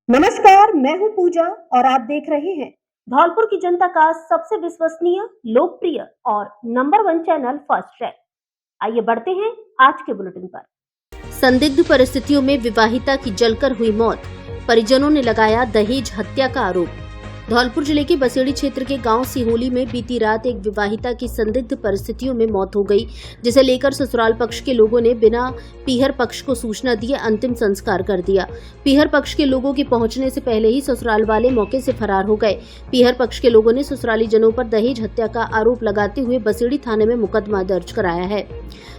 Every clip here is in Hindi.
नमस्कार, मैं हूं पूजा और आप देख रहे हैं धौलपुर की जनता का सबसे विश्वसनीय, लोकप्रिय और नंबर 1 चैनल फर्स्ट ट्रैक। आइए बढ़ते हैं आज के बुलेटिन पर। संदिग्ध परिस्थितियों में विवाहिता की जलकर हुई मौत, परिजनों ने लगाया दहेज हत्या का आरोप। धौलपुर जिले के बसेड़ी क्षेत्र के गांव सिहोली में बीती रात एक विवाहिता की संदिग्ध परिस्थितियों में मौत हो गई, जिसे लेकर ससुराल पक्ष के लोगों ने बिना पीहर पक्ष को सूचना दिए अंतिम संस्कार कर दिया। पीहर पक्ष के लोगों के पहुंचने से पहले ही ससुराल वाले मौके से फरार हो गए। पीहर पक्ष के लोगों ने ससुराली जनों पर दहेज हत्या का आरोप लगाते हुए बसेड़ी थाने में मुकदमा दर्ज कराया है।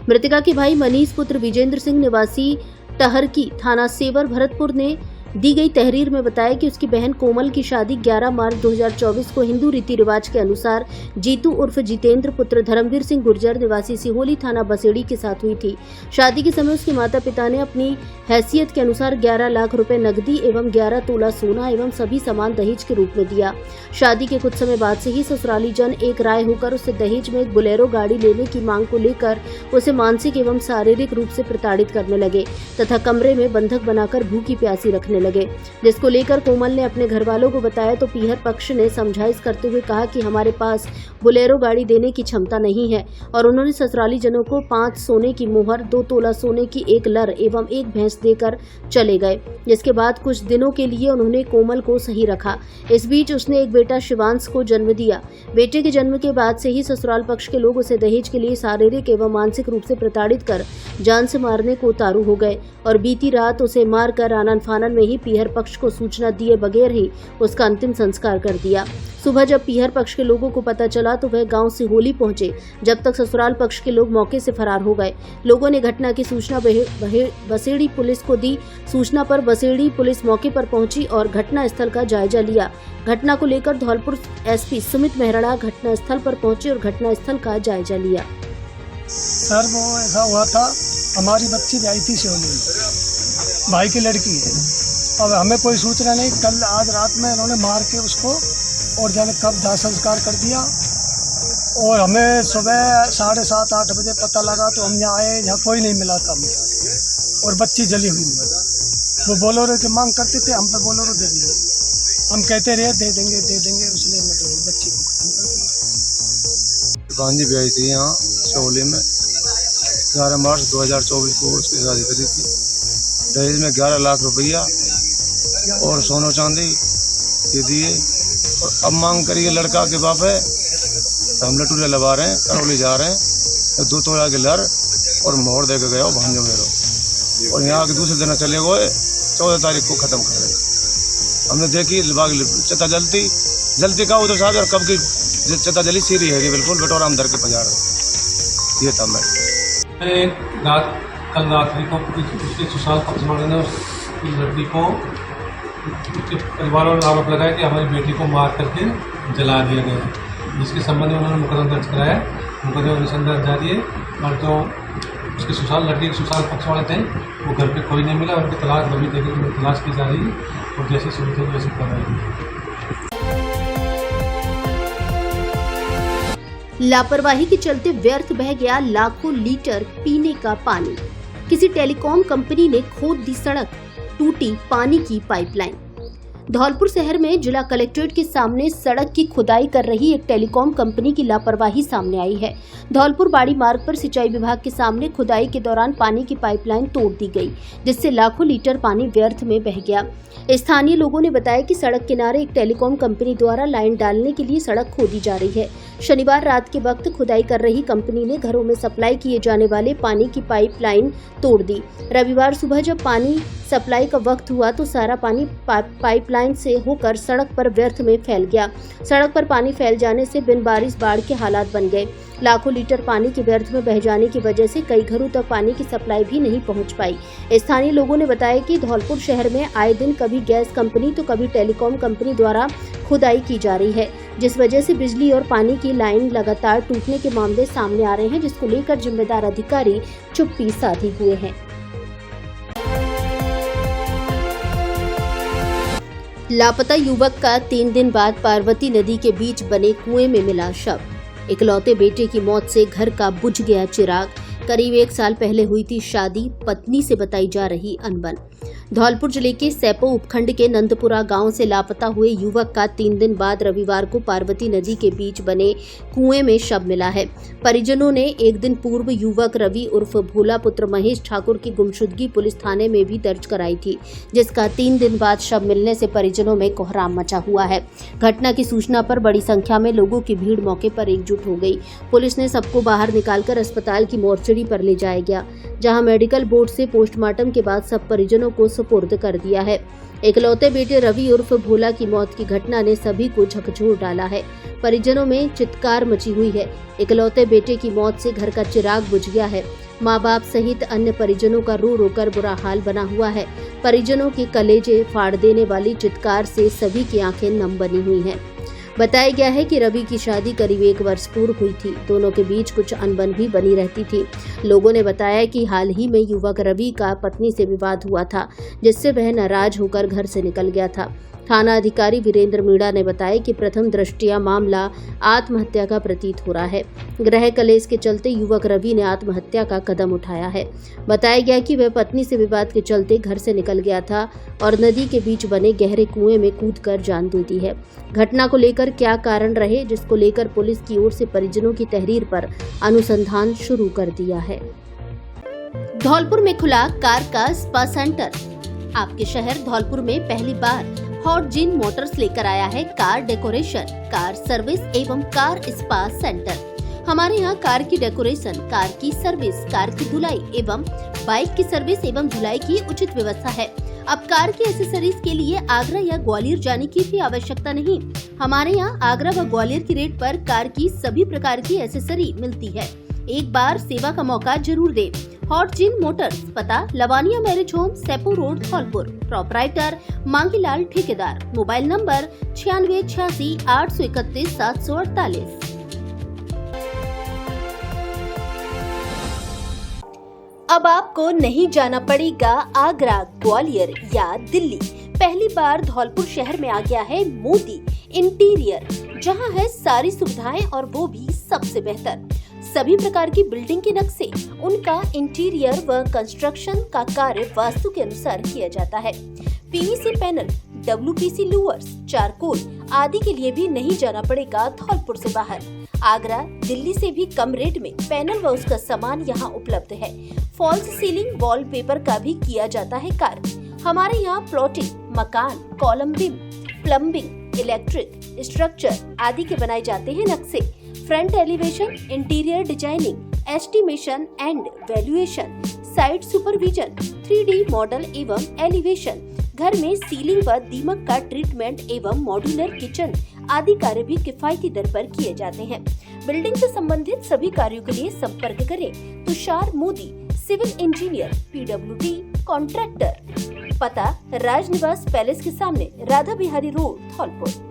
मृतका के भाई मनीष पुत्र विजेंद्र सिंह निवासी टहरकी थाना सेवर भरतपुर ने दी गई तहरीर में बताया कि उसकी बहन कोमल की शादी 11 मार्च 2024 को हिंदू रीति रिवाज के अनुसार जीतू उर्फ जितेंद्र पुत्र धर्मवीर सिंह गुर्जर निवासी सिहोली थाना बसेड़ी के साथ हुई थी। शादी के समय उसके माता पिता ने अपनी हैसियत के अनुसार 11 लाख रुपए नकदी एवं 11 तोला सोना एवं सभी सामान दहेज के रूप में दिया। शादी के कुछ समय बाद से ही ससुराली जन एक राय होकर उसे दहेज में एक बोलेरो गाड़ी लेने की मांग को लेकर उसे मानसिक एवं शारीरिक रूप से प्रताड़ित करने लगे तथा कमरे में बंधक बनाकर भूखी प्यासी रखने लगे, जिसको लेकर कोमल ने अपने घर वालों को बताया तो पीहर पक्ष ने समझाइश करते हुए कहा कि हमारे पास बोलेरो गाड़ी देने की क्षमता नहीं है और उन्होंने ससुराली जनों को 5 सोने की मोहर, 2 तोला सोने की एक लर एवं एक भैंस देकर चले गए, जिसके बाद कुछ दिनों के लिए उन्होंने कोमल को सही रखा। इस बीच उसने एक बेटा शिवांश को जन्म दिया। बेटे के जन्म के बाद से ही ससुराल पक्ष के लोग उसे दहेज के लिए शारीरिक एवं मानसिक रूप से प्रताड़ित कर जान से मारने को उतारू हो गए और बीती रात उसे मारकर आनन फानन में ही पीहर पक्ष को सूचना दिए बगैर ही उसका अंतिम संस्कार कर दिया। सुबह जब पीहर पक्ष के लोगों को पता चला तो वह गांव सिहोली पहुंचे, जब तक ससुराल पक्ष के लोग मौके से फरार हो गए। लोगों ने घटना की सूचना बसेड़ी पुलिस को दी। सूचना पर बसेड़ी पुलिस मौके पर पहुंची और घटना स्थल का जायजा लिया। घटना को लेकर धौलपुर एसपी सुमित मेहरा घटना स्थल पर पहुंचे और घटना स्थल का जायजा लिया। सर, वो ऐसा हुआ था, हमारी बच्ची आई थी सिहोली में, भाई की लड़की है। अब हमें कोई सूचना नहीं, कल आज रात में इन्होंने मार के उसको और जाने कब दाह संस्कार कर दिया और हमें सुबह 7:30-8 बजे पता लगा तो हम यहाँ आए, यहाँ कोई नहीं मिला था हमें और बच्ची जली हुई है। वो बोलेरो की मांग करते थे, हम पे बोलेरो दे दिए, हम कहते रहे दे देंगे इसलिए मतलब बच्ची को खत्म कर दिया। गांधी भी आई थी यहाँ सिहोली में 11 मार्च 2024 को उसकी शादी करी थी। दहेज में 11 लाख रुपया और सोनो चांदी ये दिए और अब मांग करिए लड़का के बाप है तो हम लटूरे लगा रहे हैं, करौली जा रहे हैं तो 2 तोला के लर और मोहर दे के गए हो भांजो मेरो और यहाँ के दूसरे दिन चले गए 14 तारीख को ख़त्म कर रहे। हमने देखी चता जलती का उधर साथ और कब की चता जली सीरी है बिल्कुल बेटोर हम धर के पजा रहे। ये था मैं कल रात्रि को उसके ससुराल पक्ष वाले ने उस लड़की को उसके परिवार वालों ने आरोप लगाया कि हमारी बेटी को मार करके जला दिया गया, जिसके संबंध में उन्होंने मुकदमा दर्ज कराया। मुकदमा अनुसंधान जारी है और जो उसके लड़की के ससुराल पक्ष वाले थे वो घर पे कोई नहीं मिला। उनकी तलाश अभी तक तलाश की जा रही है और जैसी सुविधा वैसे कर रही है। लापरवाही के चलते व्यर्थ बह गया लाखों लीटर पीने का पानी। किसी टेलीकॉम कंपनी ने खोद दी सड़क, टूटी पानी की पाइपलाइन। धौलपुर शहर में जिला कलेक्ट्रेट के सामने सड़क की खुदाई कर रही एक टेलीकॉम कंपनी की लापरवाही सामने आई है। धौलपुर बाड़ी मार्ग पर सिंचाई विभाग के सामने खुदाई के दौरान पानी की पाइपलाइन तोड़ दी गई, जिससे लाखों लीटर पानी व्यर्थ में बह गया। स्थानीय लोगों ने बताया कि सड़क किनारे एक टेलीकॉम कंपनी द्वारा लाइन डालने के लिए सड़क खोदी जा रही है। शनिवार रात के वक्त खुदाई कर रही कंपनी ने घरों में सप्लाई किए जाने वाले पानी की पाइपलाइन तोड़ दी। रविवार सुबह जब पानी सप्लाई का वक्त हुआ तो सारा पानी पाइपलाइन से होकर सड़क पर व्यर्थ में फैल गया। सड़क पर पानी फैल जाने से बिन बारिश बाढ़ के हालात बन गए। लाखों लीटर पानी के व्यर्थ में बह जाने की वजह से कई घरों तक पानी की सप्लाई भी नहीं पहुंच पाई। स्थानीय लोगों ने बताया कि धौलपुर शहर में आए दिन कभी गैस कंपनी तो कभी टेलीकॉम कंपनी द्वारा खुदाई की जा रही है, जिस वजह से बिजली और पानी की लाइन लगातार टूटने के मामले सामने आ रहे हैं, जिसको लेकर जिम्मेदार अधिकारी चुप्पी साधे हुए हैं। लापता युवक का 3 दिन बाद पार्वती नदी के बीच बने कुएं में मिला शव। इकलौते बेटे की मौत से घर का बुझ गया चिराग। करीब 1 साल पहले हुई थी शादी, पत्नी से बताई जा रही अनबन। धौलपुर जिले के सैपो उपखंड के नंदपुरा गांव से लापता हुए युवक का 3 दिन बाद रविवार को पार्वती नदी के बीच बने कुएं में शव मिला है। परिजनों ने एक दिन पूर्व युवक रवि उर्फ भोला पुत्र महेश ठाकुर की गुमशुदगी पुलिस थाने में भी दर्ज कराई थी, जिसका 3 दिन बाद शव मिलने से परिजनों में कोहराम मचा हुआ है। घटना की सूचना पर बड़ी संख्या में लोगों की भीड़ मौके पर एकजुट हो गई। पुलिस ने सबको बाहर निकालकर अस्पताल की मोर्चरी पर ले जाया गया, जहां मेडिकल बोर्ड से पोस्टमार्टम के बाद सब परिजनों को सुपुर्द कर दिया है। इकलौते बेटे रवि उर्फ भोला की मौत की घटना ने सभी को झकझोर डाला है। परिजनों में चित्कार मची हुई है। इकलौते बेटे की मौत से घर का चिराग बुझ गया है। माँ बाप सहित अन्य परिजनों का रो रो कर बुरा हाल बना हुआ है। परिजनों के कलेजे फाड़ देने वाली चित्कार से सभी की आंखें नम बनी हुई हैं। बताया गया है कि रवि की शादी करीब 1 वर्ष पूर्व हुई थी। दोनों के बीच कुछ अनबन भी बनी रहती थी। लोगों ने बताया कि हाल ही में युवक रवि का पत्नी से विवाद हुआ था, जिससे वह नाराज होकर घर से निकल गया था। थाना अधिकारी वीरेंद्र मीणा ने बताया कि प्रथम दृष्टया मामला आत्महत्या का प्रतीत हो रहा है। गृह कलेश के चलते युवक रवि ने आत्महत्या का कदम उठाया है। बताया गया कि वह पत्नी से विवाद के चलते घर से निकल गया था और नदी के बीच बने गहरे कुएं में कूदकर जान दे दी है। घटना को लेकर क्या कारण रहे, जिसको लेकर पुलिस की ओर से परिजनों की तहरीर पर अनुसंधान शुरू कर दिया है। धौलपुर में खुला कार का स्पा सेंटर। आपके शहर धौलपुर में पहली बार हॉट जिन मोटर्स लेकर आया है कार डेकोरेशन, कार सर्विस एवं कार स्पा सेंटर। हमारे यहाँ कार की डेकोरेशन, कार की सर्विस, कार की धुलाई एवं बाइक की सर्विस एवं धुलाई की उचित व्यवस्था है। अब कार की एसेसरीज के लिए आगरा या ग्वालियर जाने की भी आवश्यकता नहीं। हमारे यहाँ आगरा व ग्वालियर की रेट पर कार की सभी प्रकार की एसेसरी मिलती है। एक बार सेवा का मौका जरूर दे। हॉट जिन मोटर्स, पता Lavania marriage home, Saipau road, Dholpur. Proprietor Mangilal ठेकेदार। Mobile number 9686 831 748। अब आपको नहीं जाना पड़ेगा आगरा, ग्वालियर या दिल्ली। पहली बार धौलपुर शहर में आ गया है मोदी इंटीरियर, जहां है सारी सुविधाएं और वो भी सबसे बेहतर। सभी प्रकार की बिल्डिंग के नक्शे, उनका इंटीरियर व कंस्ट्रक्शन का कार्य वास्तु के अनुसार किया जाता है। PVC panel, WPC louvres, charcoal आदि के लिए भी नहीं जाना पड़ेगा धौलपुर से बाहर। आगरा, दिल्ली से भी कम रेट में पैनल व उसका सामान यहाँ उपलब्ध है। फॉल्स सीलिंग, वॉलपेपर का भी किया जाता है कार्य। हमारे यहाँ प्लॉटिंग, मकान, column beam, plumbing, electric, structure आदि के बनाए जाते हैं नक्शे। Front elevation, interior designing, estimation and valuation, site supervision, 3D model एवं एलिवेशन, घर में सीलिंग व दीमक का ट्रीटमेंट एवं मॉड्यूलर किचन आदि कार्य भी किफायती दर पर किए जाते हैं। बिल्डिंग से संबंधित सभी कार्यों के लिए संपर्क करें Tushar Modi, civil engineer, PWD contractor. पता राजनिवास पैलेस के सामने, राधा बिहारी रोड, धौलपुर।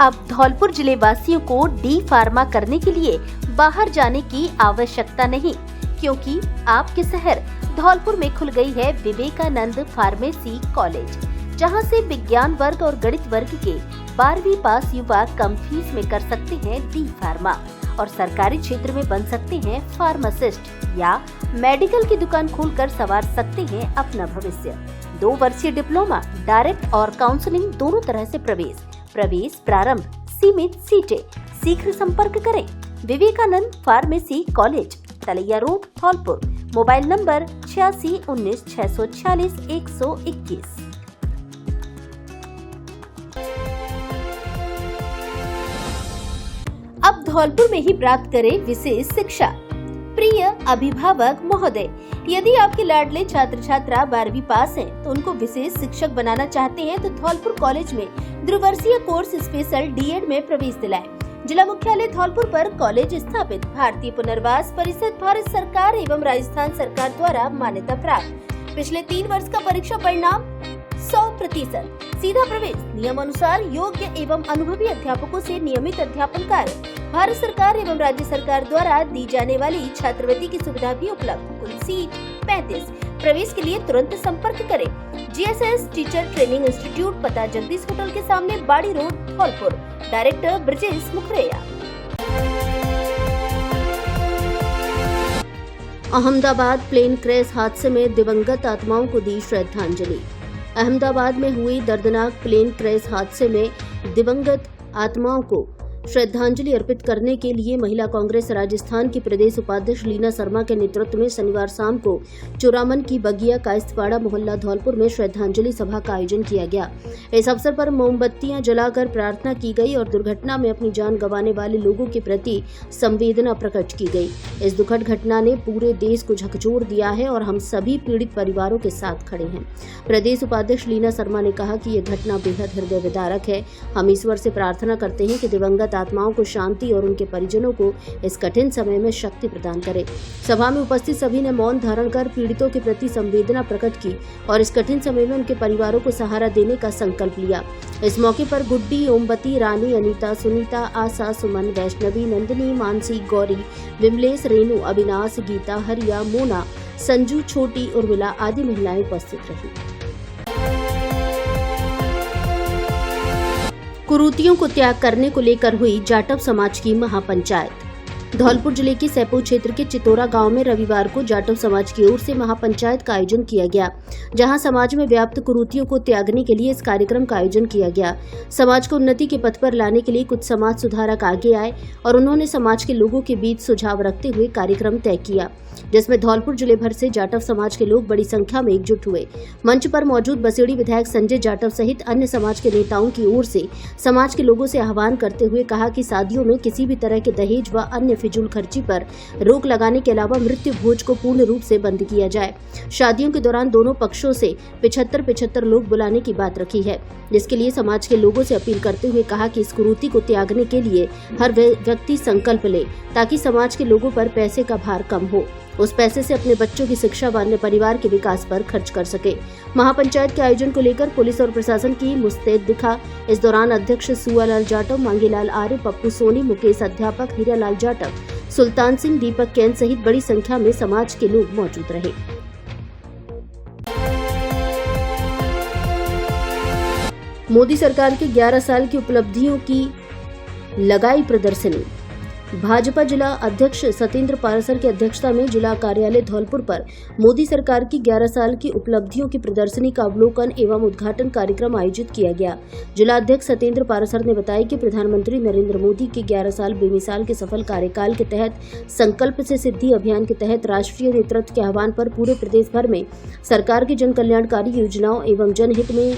अब धौलपुर जिले वासियों को डी फार्मा करने के लिए बाहर जाने की आवश्यकता नहीं, क्योंकि आपके शहर धौलपुर में खुल गई है विवेकानंद फार्मेसी कॉलेज, जहां से विज्ञान वर्ग और गणित वर्ग के 12वीं पास युवा कम फीस में कर सकते हैं डी फार्मा और सरकारी क्षेत्र में बन सकते हैं फार्मासिस्ट या मेडिकल की दुकान खोलकर संवार सकते हैं अपना भविष्य। 2 वर्षीय डिप्लोमा, डायरेक्ट और काउंसलिंग दोनों तरह से प्रवेश प्रारंभ, सीमित सीटें। शीघ्र संपर्क करें Vivekanand pharmacy college, Talaiya road, Dholpur. Mobile number 86 19 646 121। अब धौलपुर में ही प्राप्त करें विशेष शिक्षा। प्रिय अभिभावक महोदय, यदि आपके लाडले छात्र छात्रा 12वीं पास हैं, तो उनको विशेष शिक्षक बनाना चाहते हैं तो धौलपुर कॉलेज में द्विवर्षीय कोर्स स्पेशल डीएड में प्रवेश दिलाएं। जिला मुख्यालय धौलपुर पर कॉलेज स्थापित, भारतीय पुनर्वास परिषद, भारत सरकार एवं राजस्थान सरकार द्वारा मान्यता प्राप्त। पिछले 3 वर्ष का परीक्षा परिणाम 100%। सीधा प्रवेश, नियम अनुसार योग्य एवं अनुभवी अध्यापकों से नियमित अध्यापन कार्य। भारत सरकार एवं राज्य सरकार द्वारा दी जाने वाली छात्रवृत्ति की सुविधा भी उपलब्ध। कुल सीट 35। प्रवेश के लिए तुरंत संपर्क करें। GSS टीचर ट्रेनिंग इंस्टीट्यूट, पता जगदीश होटल के सामने, Bari road, Dholpur. Director Brajesh Mukhareya. Ahmedabad plane crash हादसे में दिवंगत आत्माओं को दी श्रद्धांजलि। अहमदाबाद में हुई दर्दनाक प्लेन क्रैश हादसे में दिवंगत आत्माओं को श्रद्धांजलि अर्पित करने के लिए महिला कांग्रेस राजस्थान की प्रदेश उपाध्यक्ष लीना शर्मा के नेतृत्व में शनिवार शाम को चोरामन की बगिया कायस्थपाड़ा मोहल्ला धौलपुर में श्रद्धांजलि सभा का आयोजन किया गया। इस अवसर पर मोमबत्तियां जलाकर प्रार्थना की गई और दुर्घटना में अपनी जान गंवाने वाले लोगों के प्रति संवेदना प्रकट की गई। इस दुखद घटना ने पूरे देश को झकझोर दिया है और हम सभी पीड़ित परिवारों के साथ खड़े हैं। प्रदेश उपाध्यक्ष लीना शर्मा ने कहा कि यह घटना बेहद हृदय विदारक है। हम ईश्वर से प्रार्थना करते हैं कि दिवंगत आत्माओं को शांति और उनके परिजनों को इस कठिन समय में शक्ति प्रदान करे। सभा में उपस्थित सभी ने मौन धारण कर पीड़ितों के प्रति संवेदना प्रकट की और इस कठिन समय में उनके परिवारों को सहारा देने का संकल्प लिया। इस मौके पर गुड्डी, ओमवती, रानी, अनीता, सुनीता, आशा, सुमन, वैष्णवी, नंदिनी, मानसी, गौरी, विमलेश, रेणु, अविनाश, गीता, हरिया, मोना, संजू, छोटी, उर्मिला आदि महिलाएं उपस्थित रही। कुरीतियों को त्याग करने को लेकर हुई जाटव समाज की महापंचायत। धौलपुर जिले के सैपुर क्षेत्र के चितोरा गांव में रविवार को जाटव समाज की ओर से महापंचायत का आयोजन किया गया, जहां समाज में व्याप्त कुरीतियों को त्यागने के लिए इस कार्यक्रम का आयोजन किया गया। समाज को उन्नति के पथ पर लाने के लिए कुछ समाज सुधारक आगे आए और उन्होंने समाज के लोगों के बीच सुझाव रखते हुए कार्यक्रम तय किया, जिसमें धौलपुर जिले भर से जाटव समाज के लोग बड़ी संख्या में एकजुट हुए। मंच पर मौजूद बसेड़ी विधायक संजय जाटव सहित अन्य समाज के नेताओं की ओर से समाज के लोगों से आह्वान करते हुए कहा कि शादियों में किसी भी तरह के दहेज व अन्य फिजूल खर्ची पर रोक लगाने के अलावा मृत्यु भोज को पूर्ण रूप से बंद किया जाए। शादियों के दौरान दोनों पक्षों से 75-75 लोग बुलाने की बात रखी है, जिसके लिए समाज के लोगों से अपील करते हुए कहा कि इस कुरीति को त्यागने के लिए हर व्यक्ति संकल्प ले, ताकि समाज के लोगों पर पैसे का भार कम हो, उस पैसे से अपने बच्चों की शिक्षा व अन्य परिवार के विकास पर खर्च कर सके। महापंचायत के आयोजन को लेकर पुलिस और प्रशासन की मुस्तैद दिखा। इस दौरान अध्यक्ष सुआलाल जाटव, मांगीलाल आर्य, पप्पू सोनी, मुकेश अध्यापक, हीरालाल जाटव, सुल्तान सिंह, दीपक कैन सहित बड़ी संख्या में समाज के लोग मौजूद रहे। मोदी सरकार के 11 साल की उपलब्धियों की लगाई प्रदर्शनी। भाजपा जिला अध्यक्ष सतेंद्र पारासर की अध्यक्षता में जिला कार्यालय धौलपुर पर मोदी सरकार की 11 साल की उपलब्धियों की प्रदर्शनी का अवलोकन एवं उद्घाटन कार्यक्रम आयोजित किया गया। जिला अध्यक्ष सतेंद्र पारासर ने बताया कि प्रधानमंत्री नरेंद्र मोदी के 11 साल बेमिसाल के सफल कार्यकाल के तहत संकल्प से सिद्धि अभियान के तहत राष्ट्रीय नेतृत्व के आह्वान पर पूरे प्रदेश भर में सरकार की जन कल्याणकारी योजनाओं एवं जनहित में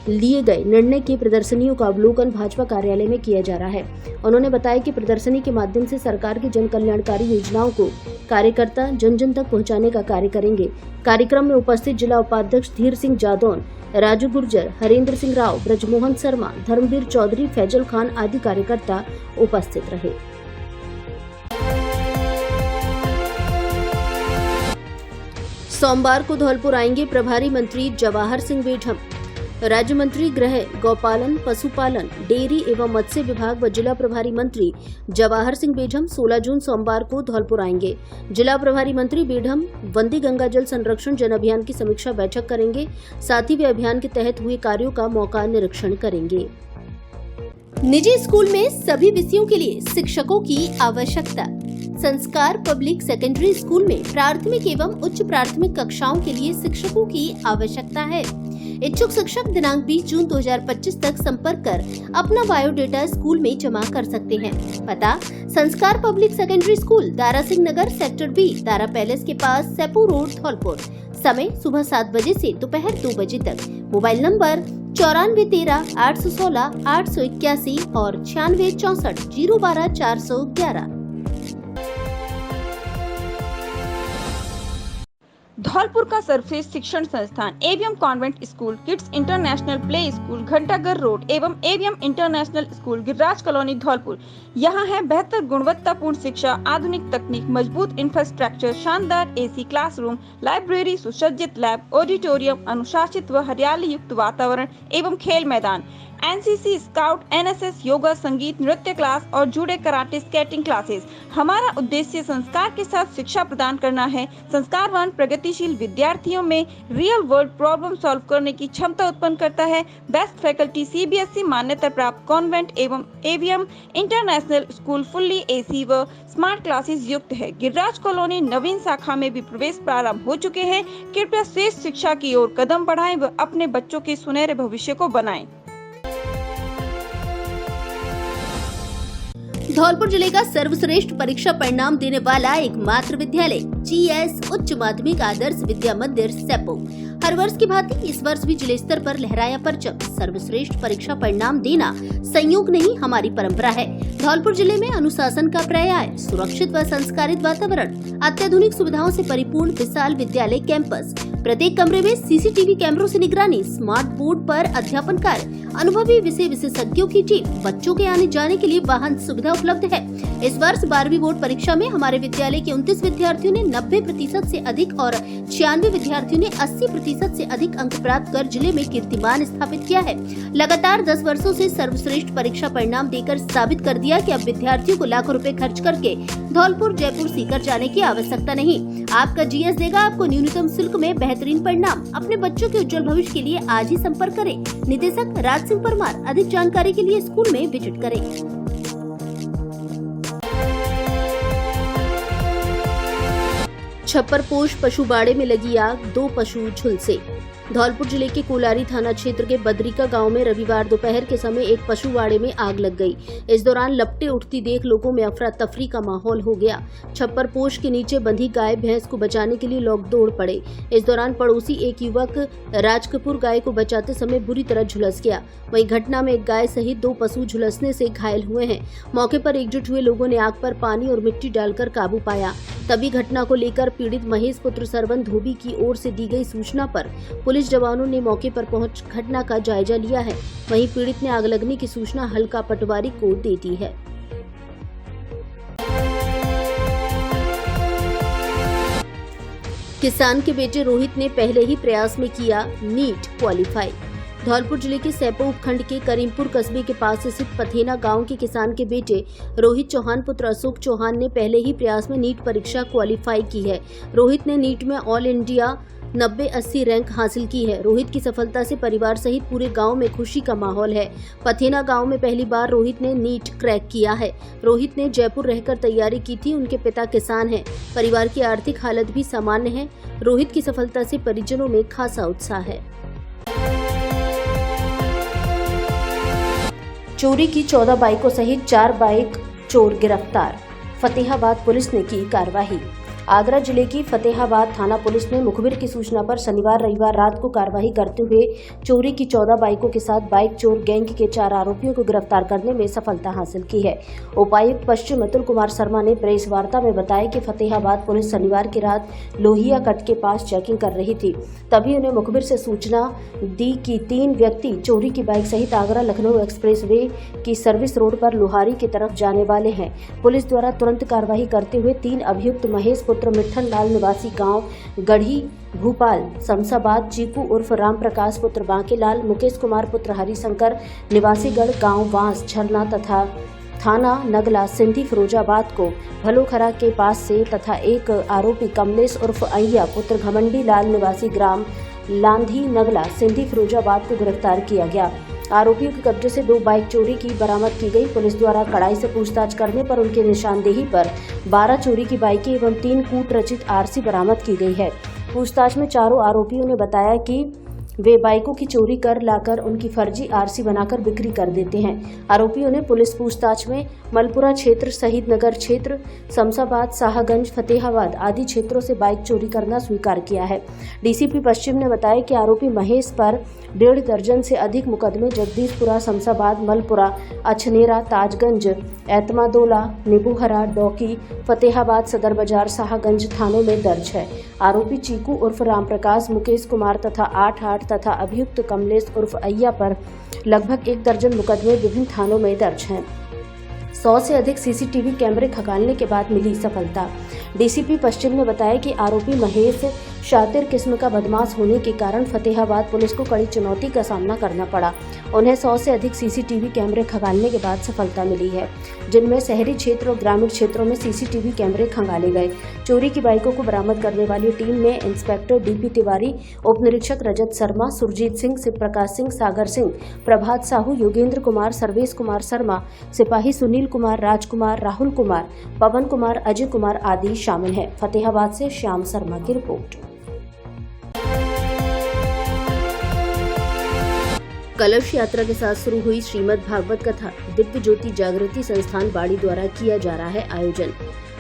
लिए गए निर्णय की प्रदर्शनियों का अवलोकन भाजपा कार्यालय में किया जा रहा है। उन्होंने बताया कि प्रदर्शनी के माध्यम से सरकार की जन कल्याणकारी योजनाओं को कार्यकर्ता जन जन तक पहुंचाने का कार्य करेंगे। कार्यक्रम में उपस्थित जिला उपाध्यक्ष धीर सिंह जादौन, राजू गुर्जर, हरेंद्र सिंह राव, ब्रजमोहन शर्मा, धर्मवीर चौधरी, फैजल खान आदि कार्यकर्ता उपस्थित रहे। सोमवार को धौलपुर आएंगे प्रभारी मंत्री जवाहर सिंह बेढम। राज्य मंत्री गृह, गौपालन, पशुपालन, डेयरी एवं मत्स्य विभाग व जिला प्रभारी मंत्री जवाहर सिंह बेढम 16 जून सोमवार को धौलपुर आएंगे। जिला प्रभारी मंत्री बेढम वंदे गंगा जल संरक्षण जन अभियान की समीक्षा बैठक करेंगे। साथ ही वे अभियान के तहत हुए कार्यों का मौका निरीक्षण करेंगे। निजी स्कूल में सभी विषयों के लिए शिक्षकों की आवश्यकता। संस्कार पब्लिक सेकेंडरी स्कूल में प्राथमिक एवं उच्च प्राथमिक कक्षाओं के लिए शिक्षकों की आवश्यकता है। इच्छुक शिक्षक दिनांक 20 जून 2025 तक संपर्क कर अपना बायोडेटा स्कूल में जमा कर सकते हैं। पता: Sanskar public secondary school, Dara Singh Nagar, sector B, Dara palace के पास, सैपुर रोड, धौलपुर। समय: सुबह 7 बजे से दोपहर 2 बजे तक। मोबाइल नंबर 9413 816 881 और 9664 012 411। धौलपुर का सर्वश्रेष्ठ शिक्षण संस्थान AVM convent school, kids international play school, Ghantaghar road एवं AVM international school, Giriraj colony, Dholpur. यहाँ है बेहतर गुणवत्तापूर्ण शिक्षा, आधुनिक तकनीक, मजबूत इंफ्रास्ट्रक्चर, शानदार एसी क्लासरूम, लाइब्रेरी, सुसज्जित लैब, ऑडिटोरियम, अनुशासित व हरियाली युक्त वातावरण एवं खेल मैदान। एनसीसी, स्काउट, एनएसएस, योगा, संगीत, नृत्य क्लास और जुड़े कराटे, स्केटिंग क्लासेस। हमारा उद्देश्य संस्कार के साथ शिक्षा प्रदान करना है। संस्कारवान प्रगतिशील विद्यार्थियों में रियल वर्ल्ड प्रॉब्लम सॉल्व करने की क्षमता उत्पन्न करता है। बेस्ट फैकल्टी सीबीएसई मान्यता प्राप्त कॉन्वेंट एवं AVM international school fully AC व स्मार्ट क्लासेस युक्त है। गिरिराज कॉलोनी नवीन शाखा में भी प्रवेश प्रारंभ हो चुके हैं। कृपया श्रेष्ठ शिक्षा की ओर कदम बढ़ाएं व अपने बच्चों के सुनहरे भविष्य को बनाएं। धौलपुर जिले का सर्वश्रेष्ठ परीक्षा परिणाम देने वाला एकमात्र विद्यालय जीएस उच्च माध्यमिक आदर्श विद्या मंदिर सेपो हर वर्ष की भांति इस वर्ष भी जिले स्तर पर लहराया परचम। सर्वश्रेष्ठ परीक्षा परिणाम देना संयोग नहीं, हमारी परंपरा है। धौलपुर जिले में अनुशासन का पर्याय, सुरक्षित व संस्कारित वातावरण, अत्याधुनिक सुविधाओं से परिपूर्ण विशाल विद्यालय कैंपस, प्रत्येक कमरे में सीसीटीवी कैमरों से निगरानी, स्मार्ट बोर्ड पर अध्यापन कार्य, अनुभवी विषय विशेषज्ञों की टीम, बच्चों के आने जाने के लिए वाहन सुविधा उपलब्ध है। इस वर्ष 12वीं बोर्ड परीक्षा में हमारे विद्यालय के 29 विद्यार्थियों ने 90% से अधिक और 96 विद्यार्थियों ने 80% से अधिक अंक प्राप्त कर जिले में कीर्तिमान स्थापित किया है। लगातार 10 वर्षों से सर्वश्रेष्ठ परीक्षा परिणाम देकर साबित कर दिया कि अब विद्यार्थियों को लाखों रुपए खर्च करके धौलपुर, जयपुर, सीकर जाने की आवश्यकता नहीं। आपका जीएस देगा आपको न्यूनतम शुल्क में बेहतरीन परिणाम। अपने बच्चों के उज्जवल भविष्य के लिए आज ही संपर्क करें। निदेशक राज सिंह परमार। अधिक जानकारी के लिए स्कूल में विजिट करें। छप्परपोश पशुबाड़े में लगी आग, 2 पशु झुलसे। धौलपुर जिले के कोलारी थाना क्षेत्र के बद्रिका गांव में रविवार दोपहर के समय एक पशुवाड़े में आग लग गई। इस दौरान लपटे उठती देख लोगों में अफरा तफरी का माहौल हो गया। छप्परपोश के नीचे बंधी गाय भैंस को बचाने के लिए लोग दौड़ पड़े। इस दौरान पड़ोसी एक युवक राजकपूर गाय को बचाते समय बुरी तरह झुलस गया। वहीं घटना में एक गाय सहित 2 पशु झुलसने से घायल हुए हैं। मौके पर एकजुट हुए लोगों ने आग पर पानी और मिट्टी डालकर काबू पाया। तभी घटना को लेकर पीड़ित महेश पुत्र सरवन धोबी की ओर से दी गई सूचना पर पुलिस जवानों ने मौके पर पहुंच घटना का जायजा लिया है। वहीं पीड़ित ने आग लगने की सूचना हल्का पटवारी को दे दी है। किसान के बेटे रोहित ने पहले ही प्रयास में किया नीट क्वालिफाई। धौलपुर जिले के सैपो उपखंड के करीमपुर कस्बे के पास स्थित पथेना गांव के किसान के बेटे रोहित चौहान पुत्र अशोक चौहान ने पहले ही प्रयास में नीट परीक्षा क्वालिफाई की है। रोहित ने नीट में ऑल इंडिया 90-80 रैंक हासिल की है। रोहित की सफलता से परिवार सहित पूरे गांव में खुशी का माहौल है। पथेना गांव में पहली बार रोहित ने नीट क्रैक किया है। रोहित ने जयपुर रहकर तैयारी की थी। उनके पिता किसान हैं। परिवार की आर्थिक हालत भी सामान्य है। रोहित की सफलता से परिजनों में खासा उत्साह है। चोरी की 14 बाइकों सहित 4 बाइक चोर गिरफ्तार। फतेहाबाद पुलिस ने की कार्रवाई। आगरा जिले की फतेहाबाद थाना पुलिस ने मुखबिर की सूचना पर शनिवार रविवार रात को कार्रवाई करते हुए चोरी की 14 बाइकों के साथ बाइक चोर गैंग के 4 आरोपियों को गिरफ्तार करने में सफलता हासिल की है। उपायुक्त पश्चिम अतुल कुमार शर्मा ने प्रेस वार्ता में बताया कि फतेहाबाद पुलिस शनिवार की रात लोहिया कट के पास चेकिंग कर रही थी। तभी उन्हें मुखबिर से सूचना दी कि 3 व्यक्ति चोरी की बाइक सहित आगरा लखनऊ एक्सप्रेस वे की सर्विस रोड पर लोहारी की तरफ जाने वाले हैं। पुलिस द्वारा तुरंत कार्रवाई करते हुए 3 अभियुक्त महेश पुत्र मिठन लाल निवासी गांव गढ़ी भूपाल शमशाबाद, चीकू उर्फ राम प्रकाश पुत्र बांकेलाल, मुकेश कुमार पुत्र हरिशंकर निवासीगढ़ गांव वांस झरना तथा थाना नगला सिंधी फिरोजाबाद को भलोखरा के पास से तथा एक आरोपी कमलेश उर्फ अय्या पुत्र घमंडी लाल निवासी ग्राम लांधी नगला सिंधी फिरोजाबाद को गिरफ्तार किया गया। आरोपियों के कब्जे से 2 बाइक चोरी की बरामद की गई। पुलिस द्वारा कड़ाई से पूछताछ करने पर उनके निशानदेही पर 12 चोरी की बाइकें एवं 3 कूट रचित आरसी बरामद की गई है। पूछताछ में चारों आरोपियों ने बताया कि वे बाइकों की चोरी कर लाकर उनकी फर्जी आरसी बनाकर बिक्री कर देते हैं। आरोपियों ने पुलिस पूछताछ में मलपुरा क्षेत्र, शहीद नगर क्षेत्र, शमशाबाद, शाहगंज, फतेहाबाद आदि क्षेत्रों से बाइक चोरी करना स्वीकार किया है। डीसीपी पश्चिम ने बताया कि आरोपी महेश पर 1.5 दर्जन से अधिक मुकदमे जगदीशपुरा, शमशाबाद, मलपुरा, अछनेरा, ताजगंज, एतमादोला, निबूहरा, डौकी, फतेहाबाद सदर बाजार, शाहगंज थानों में दर्ज है। आरोपी चीकू उर्फ रामप्रकाश, मुकेश कुमार तथा 8 तथा अभियुक्त कमलेश उर्फ अय्या पर लगभग 1 दर्जन मुकदमे विभिन्न थानों में दर्ज हैं। 100 से अधिक सीसीटीवी कैमरे खंगालने के बाद मिली सफलता। डीसीपी पश्चिम ने बताया कि आरोपी महेश शातिर किस्म का बदमाश होने के कारण फतेहाबाद पुलिस को कड़ी चुनौती का सामना करना पड़ा। उन्हें 100 से अधिक सीसीटीवी कैमरे खंगालने के बाद सफलता मिली है, जिनमें शहरी क्षेत्र और ग्रामीण क्षेत्रों में सीसीटीवी कैमरे खंगाले गए। चोरी की बाइकों को बरामद करने वाली टीम में इंस्पेक्टर डीपी तिवारी, उप निरीक्षक रजत शर्मा, सुरजीत सिंह, शिवप्रकाश सिंह, सागर सिंह, प्रभात साहू, योगेंद्र कुमार, सर्वेश कुमार शर्मा, सिपाही सुनील कुमार, राजकुमार, राहुल कुमार, पवन कुमार, अजय कुमार आदि शामिल हैं। फतेहाबाद से श्याम शर्मा की रिपोर्ट। कलश यात्रा के साथ शुरू हुई श्रीमद् भागवत कथा दिव्य ज्योति जागृति संस्थान बाड़ी द्वारा किया जा रहा है आयोजन।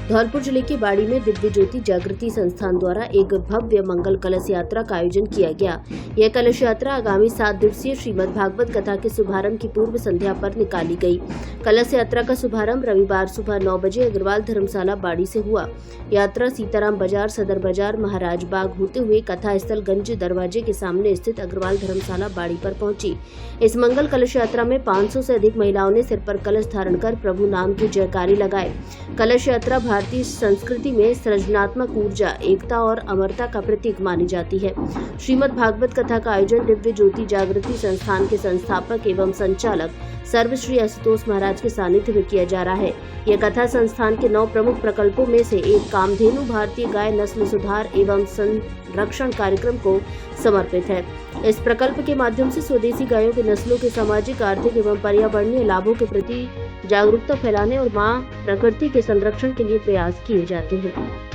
धौलपुर जिले के बाड़ी में दिव्य ज्योति जागृति संस्थान द्वारा एक भव्य मंगल कलश यात्रा का आयोजन किया गया। यह कलश यात्रा आगामी 7 दिवसीय श्रीमद् भागवत कथा के शुभारंभ की पूर्व संध्या पर निकाली गई। कलश यात्रा का शुभारंभ रविवार सुबह 9 बजे अग्रवाल धर्मशाला बाड़ी से हुआ। यात्रा सीताराम बाजार, सदर बाजार, महाराज बाग होते हुए कथा स्थल गंज दरवाजे के सामने स्थित अग्रवाल धर्मशाला बाड़ी पर पहुंची। इस मंगल कलश यात्रा में 500 से अधिक महिलाओं ने सिर पर कलश धारण कर प्रभु नाम की जयकारी लगाए। कलश यात्रा भारतीय संस्कृति में सृजनात्मक ऊर्जा, एकता और अमरता का प्रतीक मानी जाती है। श्रीमद् भागवत कथा का आयोजन दिव्य ज्योति जागृति संस्थान के संस्थापक एवं संचालक सर्वश्री आशुतोष महाराज के सानिध्य में किया जा रहा है। यह कथा संस्थान के 9 प्रमुख प्रकल्पों में से एक कामधेनु भारतीय गाय नस्ल सुधार एवं संरक्षण कार्यक्रम को समर्पित है। इस प्रकल्प के माध्यम से स्वदेशी गायों की नस्लों के सामाजिक, आर्थिक एवं पर्यावरणीय लाभों के प्रति जागरूकता फैलाने और मां प्रकृति के संरक्षण के लिए प्रयास किए जाते हैं।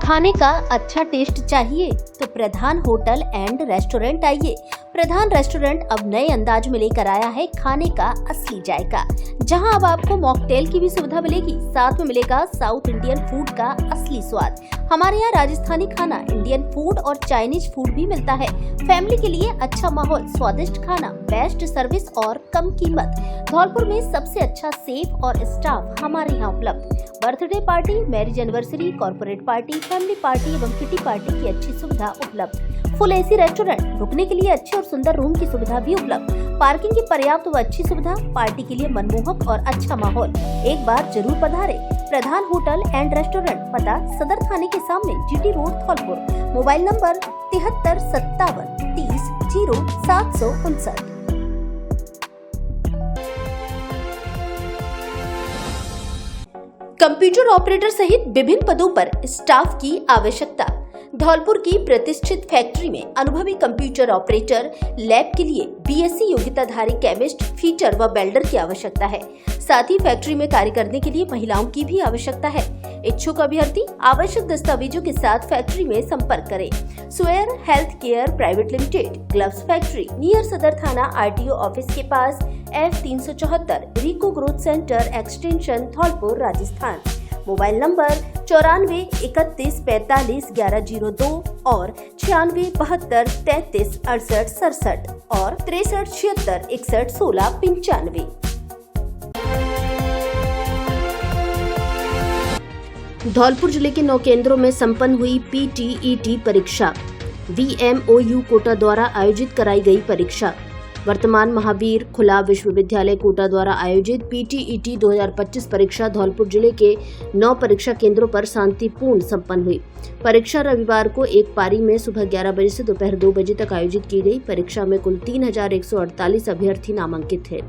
खाने का अच्छा टेस्ट चाहिए तो प्रधान होटल एंड रेस्टोरेंट आइए। प्रधान रेस्टोरेंट अब नए अंदाज में लेकर आया है खाने का असली जायका, जहां अब आपको मॉकटेल की भी सुविधा मिलेगी। साथ में मिलेगा साउथ इंडियन फूड का असली स्वाद। हमारे यहाँ राजस्थानी खाना, इंडियन फूड और चाइनीज फूड भी मिलता है। फैमिली के लिए अच्छा माहौल, स्वादिष्ट खाना, बेस्ट सर्विस और कम कीमत। धौलपुर में सबसे अच्छा सेफ और स्टाफ हमारे यहाँ उपलब्ध। Birthday party, marriage anniversary, corporate party, family party एवं किटी पार्टी की अच्छी सुविधा उपलब्ध। फुल एसी रेस्टोरेंट, रुकने के लिए अच्छे और सुंदर रूम की सुविधा भी उपलब्ध। पार्किंग की पर्याप्त व अच्छी सुविधा, पार्टी के लिए मनमोहक और अच्छा माहौल। एक बार जरूर पधारे। प्रधान होटल एंड रेस्टोरेंट, पता सदर थाने के सामने, GT road, Dholpur. Mobile number 73 57 30 0 759। Computer operator सहित विभिन्न पदों पर स्टाफ की आवश्यकता। धौलपुर की प्रतिष्ठित फैक्ट्री में अनुभवी कंप्यूटर ऑपरेटर, लैब के लिए बीएससी योग्यताधारी केमिस्ट, फीटर व वेल्डर की आवश्यकता है। साथ ही फैक्ट्री में कार्य करने के लिए महिलाओं की भी आवश्यकता है। इच्छुक अभ्यर्थी आवश्यक दस्तावेजों के साथ फैक्ट्री में संपर्क करें। स्वेयर health care private limited, gloves factory, near Sadar थाना, आरटीओ ऑफिस के पास, F374, RIICO growth centre, extension, Dholpur, Rajasthan. Mobile number 94 31 45 1102 और 96 72 33 68 67 और 63 76 61 16 95। धौलपुर जिले के 9 केंद्रों में संपन्न हुई PTET परीक्षा। VMOU कोटा द्वारा आयोजित कराई गई परीक्षा। वर्तमान महावीर खुला विश्वविद्यालय कोटा द्वारा आयोजित PTET 2025 परीक्षा धौलपुर जिले के 9 परीक्षा केंद्रों पर शांतिपूर्ण संपन्न हुई। परीक्षा रविवार को एक पारी में सुबह 11 बजे से दोपहर 2 बजे तक आयोजित की गई। परीक्षा में कुल 3148 अभ्यर्थी नामांकित थे।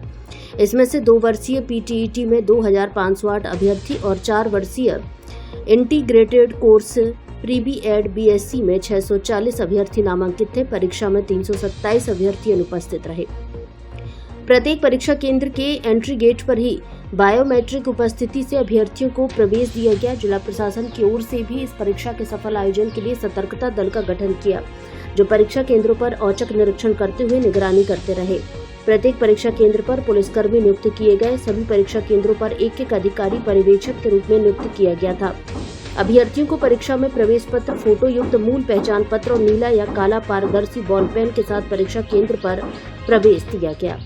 इसमें से 2 वर्षीय PTET में 2508 अभ्यर्थी और 4 वर्षीय इंटीग्रेटेड कोर्स प्री-बी.एड BSc में 640 अभ्यर्थी नामांकित थे। परीक्षा में 327 अभ्यर्थी अनुपस्थित रहे। प्रत्येक परीक्षा केंद्र के एंट्री गेट पर ही बायोमेट्रिक उपस्थिति से अभ्यर्थियों को प्रवेश दिया गया। जिला प्रशासन की ओर से भी इस परीक्षा के सफल आयोजन के लिए सतर्कता दल का गठन किया, जो परीक्षा केंद्रों पर औचक निरीक्षण करते हुए निगरानी करते रहे। प्रत्येक परीक्षा केंद्र पर पुलिसकर्मी नियुक्त किए गए। सभी परीक्षा केंद्रों पर एक अधिकारी पर्यवेक्षक के रूप में नियुक्त किया गया था। अभ्यर्थियों को परीक्षा में प्रवेश पत्र, फोटो युक्त मूल पहचान पत्र और नीला या काला पारदर्शी बॉल पेन के साथ परीक्षा केंद्र पर प्रवेश दिया गया।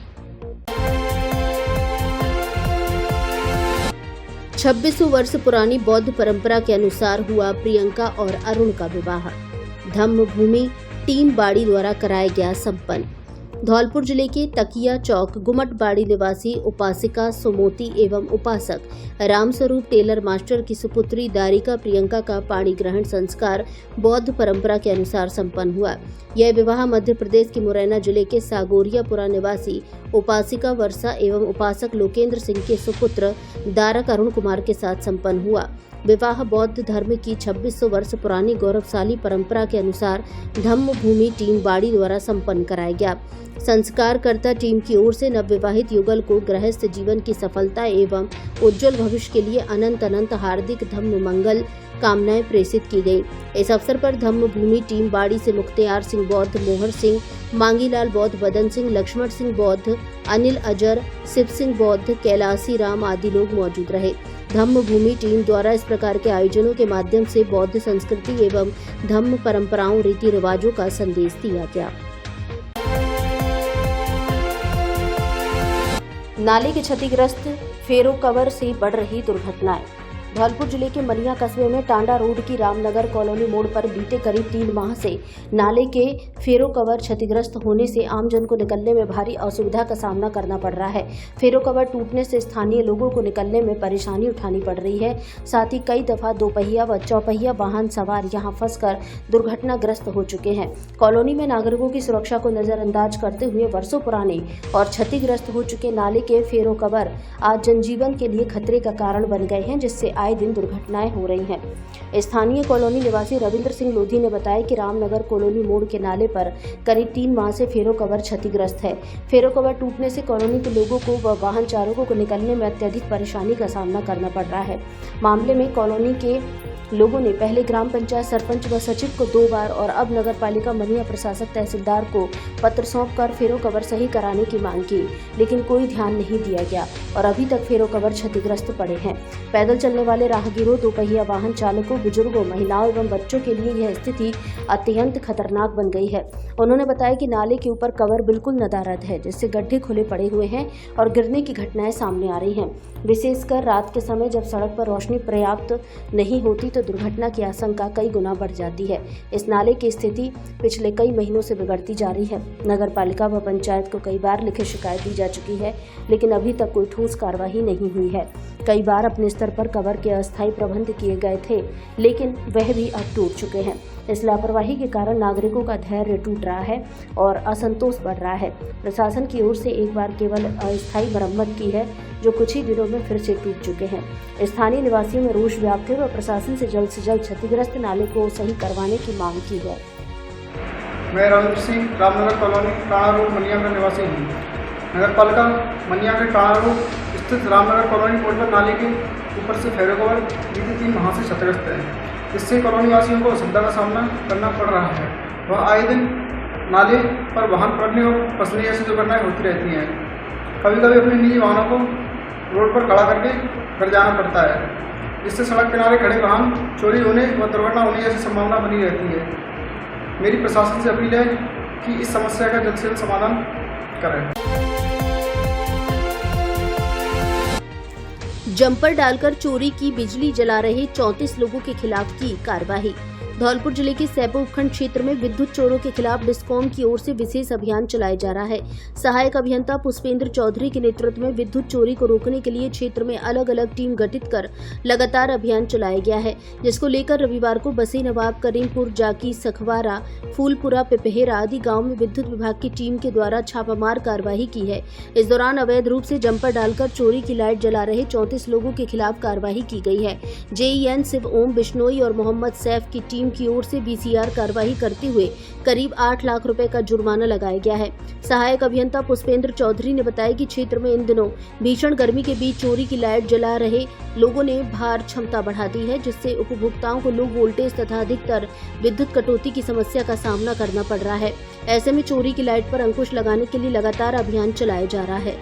2600 वर्ष पुरानी बौद्ध परंपरा के अनुसार हुआ प्रियंका और अरुण का विवाह। धम्मभूमि टीम बाड़ी द्वारा कराया गया संपन्न। धौलपुर जिले के तकिया चौक गुमटबाड़ी निवासी उपासिका सुमोती एवं उपासक रामस्वरूप टेलर मास्टर की सुपुत्री दारिका प्रियंका का पाणी ग्रहण संस्कार बौद्ध परंपरा के अनुसार संपन्न हुआ। यह विवाह मध्य प्रदेश के मुरैना जिले के सागोरियापुरा निवासी उपासिका वर्षा एवं उपासक लोकेंद्र सिंह के सुपुत्र दारक अरुण कुमार के साथ संपन्न हुआ। विवाह बौद्ध धर्म की 2600 वर्ष पुरानी गौरवशाली परंपरा के अनुसार धम्मभूमि टीम बाड़ी द्वारा संपन्न कराया गया। संस्कारकर्ता टीम की ओर से नवविवाहित युगल को गृहस्थ जीवन की सफलता एवं उज्जवल भविष्य के लिए अनंत अनंत हार्दिक धम्म मंगल कामनाएं प्रेषित की गई। इस अवसर पर धम्मभूमि टीम बाड़ी से मुख्तियार सिंह बौद्ध, मोहर सिंह, मांगीलाल बौद्ध, बदन सिंह, लक्ष्मण सिंह बौद्ध, अनिल अजर, शिव सिंह बौद्ध, कैलाशी राम आदि लोग मौजूद रहे। धम्मभूमि टीम द्वारा इस प्रकार के आयोजनों के माध्यम से बौद्ध संस्कृति एवं धम्म परंपराओं, रीति रिवाजों का संदेश दिया गया। नाले के क्षतिग्रस्त फेरो कवर से बढ़ रही दुर्घटनाएं। धौलपुर जिले के मनिया कस्बे में टांडा रोड की रामनगर कॉलोनी मोड़ पर बीते करीब 3 माह से नाले के फेरो कवर क्षतिग्रस्त होने से आमजन को निकलने में भारी असुविधा का सामना करना पड़ रहा है। फेरो कवर टूटने से स्थानीय लोगों को निकलने में परेशानी उठानी पड़ रही है। साथ ही कई दफा दोपहिया व चौपहिया वाहन सवार यहां फंसकर दुर्घटनाग्रस्त हो चुके हैं। कॉलोनी में नागरिकों की सुरक्षा को नजरअंदाज करते हुए वर्षों पुराने और क्षतिग्रस्त हो चुके नाले के फेरो कवर आज जनजीवन के लिए खतरे का कारण बन गए हैं, जिससे आए दिन दुर्घटनाएं हो रही हैं। स्थानीय कॉलोनी निवासी रविंद्र सिंह लोधी ने बताया कि रामनगर कॉलोनी मोड़ के नाले पर करीब 3 माह से फेरो कवर क्षतिग्रस्त है। फेरो कवर टूटने से कॉलोनी के लोगों को व वाहन चालकों को निकलने में अत्यधिक परेशानी का सामना करना पड़ रहा है। मामले में कॉलोनी के लोगों ने पहले ग्राम पंचायत सरपंच व सचिव को 2 बार और अब नगर पालिका मनिया प्रशासक तहसीलदार को पत्र सौंपकर फेरो कवर सही कराने की मांग की, लेकिन कोई ध्यान नहीं दिया गया और अभी तक फेरो कवर क्षतिग्रस्त पड़े हैं। पैदल चलने वाले राहगीरों, दोपहिया वाहन चालकों, बुजुर्गों, महिलाओं एवं बच्चों के लिए यह स्थिति अत्यंत खतरनाक बन गई है। उन्होंने बताया कि नाले के ऊपर कवर बिल्कुल नदारद है, जिससे गड्ढे खुले पड़े हुए हैं और गिरने की घटनाएं सामने आ रही हैं। विशेषकर रात के समय जब सड़क पर रोशनी पर्याप्त नहीं होती तो दुर्घटना की आशंका कई गुना बढ़ जाती है। इस नाले की स्थिति पिछले कई महीनों से बिगड़ती जा रही है। नगर पालिका व पंचायत को कई बार लिखित शिकायत दी जा चुकी है, लेकिन अभी तक कोई ठोस कार्रवाई नहीं हुई है। कई बार अपने स्तर पर कवर के अस्थायी प्रबंध किए गए थे, लेकिन वह भी अब टूट चुके हैं। इस लापरवाही के कारण नागरिकों का धैर्य टूट रहा है और असंतोष बढ़ रहा है। प्रशासन की ओर से एक बार केवल अस्थायी मरम्मत की है, जो कुछ ही दिनों में फिर से टूट चुके हैं। स्थानीय निवासियों में रोष व्याप्त है व प्रशासन से जल्द क्षतिग्रस्त नाले को सही करवाने की मांग की है। मैं रविंद्र सिंह, रामनगर कॉलोनी, टाणा रोड, मनिया का निवासी हूँ। नगर पालिका मनिया के टाणा रोड स्थित रामनगर कॉलोनी मोड़ पर नाले के ऊपर से फेरो कवर बीते 3 माह से क्षतिग्रस्त है। इससे कॉलोनी वासियों को असुविधा का सामना करना पड़ रहा है। वह आए दिन नाले पर वाहन पलटने और फंसने जैसी दुर्घटनाएं होती रहती हैं। कभी कभी अपने निजी वाहनों को रोड पर खड़ा करके घर जाना पड़ता है। इससे सड़क किनारे खड़े वाहन चोरी होने व दुर्घटना होने जैसी संभावना बनी रहती है। मेरी प्रशासन से अपील है कि इस समस्या का जल्द से जल्द समाधान करें। जंपर डालकर चोरी की बिजली जला रहे 34 लोगों के खिलाफ की कार्रवाई। धौलपुर जिले के सैपो उपखंड क्षेत्र में विद्युत चोरों के खिलाफ डिस्कॉम की ओर से विशेष अभियान चलाया जा रहा है। सहायक अभियंता पुष्पेंद्र चौधरी के नेतृत्व में विद्युत चोरी को रोकने के लिए क्षेत्र में अलग अलग टीम गठित कर लगातार अभियान चलाया गया है, जिसको लेकर रविवार को बसी नवाब करीमपुर, जाकी, सखवारा, फूलपुरा, पिपहेरा आदि गाँव में विद्युत विभाग की टीम के द्वारा छापामार कार्रवाई की है। इस दौरान अवैध रूप से जंपर डालकर चोरी की लाइट जला रहे 34 लोगों के खिलाफ कार्रवाई की गई है। JEN शिव ओम बिश्नोई और मोहम्मद सैफ की टीम टीम की ओर से बीसीआर कार्रवाई करते हुए करीब 8 लाख रुपए का जुर्माना लगाया गया है। सहायक अभियंता पुष्पेंद्र चौधरी ने बताया कि क्षेत्र में इन दिनों भीषण गर्मी के बीच चोरी की लाइट जला रहे लोगों ने भार क्षमता बढ़ा दी है, जिससे उपभोक्ताओं को लो वोल्टेज तथा अधिकतर विद्युत कटौती की समस्या का सामना करना पड़ रहा है। ऐसे में चोरी की लाइट पर अंकुश लगाने के लिए लगातार अभियान चलाया जा रहा है।